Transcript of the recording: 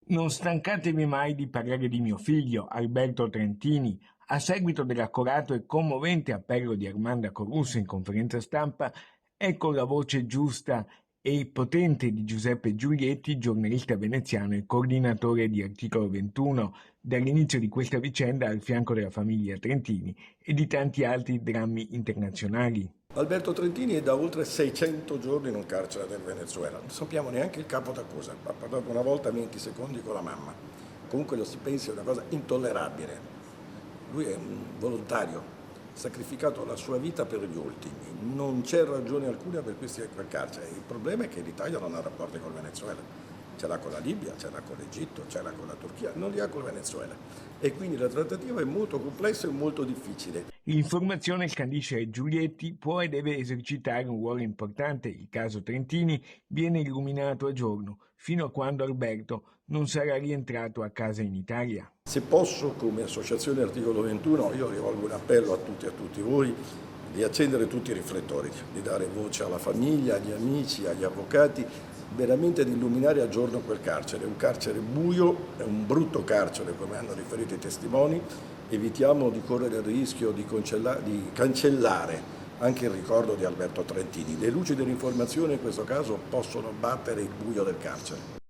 Non stancatevi mai di parlare di mio figlio, Alberto Trentini. A seguito dell'accorato e commovente appello di Armanda Corrusso in conferenza stampa, ecco la voce giusta e potente di Giuseppe Giulietti, giornalista veneziano e coordinatore di Articolo 21, dall'inizio di questa vicenda al fianco della famiglia Trentini e di tanti altri drammi internazionali. Alberto Trentini è da oltre 600 giorni in un carcere del Venezuela, non sappiamo neanche il capo d'accusa, ha parlato una volta 20 secondi con la mamma. Comunque lo si pensi è una cosa intollerabile. Lui è un volontario, ha sacrificato la sua vita per gli ultimi, non c'è ragione alcuna per cui sia in quel carcere. Il problema è che l'Italia non ha rapporti col Venezuela. Ce l'ha con la Libia, ce l'ha con l'Egitto, ce l'ha con la Turchia, non li ha col Venezuela. E quindi la trattativa è molto complessa e molto difficile. L'informazione, scandisce Giulietti, può e deve esercitare un ruolo importante. Il caso Trentini viene illuminato a giorno, fino a quando Alberto non sarà rientrato a casa in Italia. Se posso, come Associazione Articolo 21, io rivolgo un appello a tutti e a tutti voi di accendere tutti i riflettori, di dare voce alla famiglia, agli amici, agli avvocati, veramente di illuminare a giorno quel carcere. È un carcere buio, è un brutto carcere come hanno riferito i testimoni, evitiamo di correre il rischio di cancellare anche il ricordo di Alberto Trentini. Le luci dell'informazione in questo caso possono battere il buio del carcere.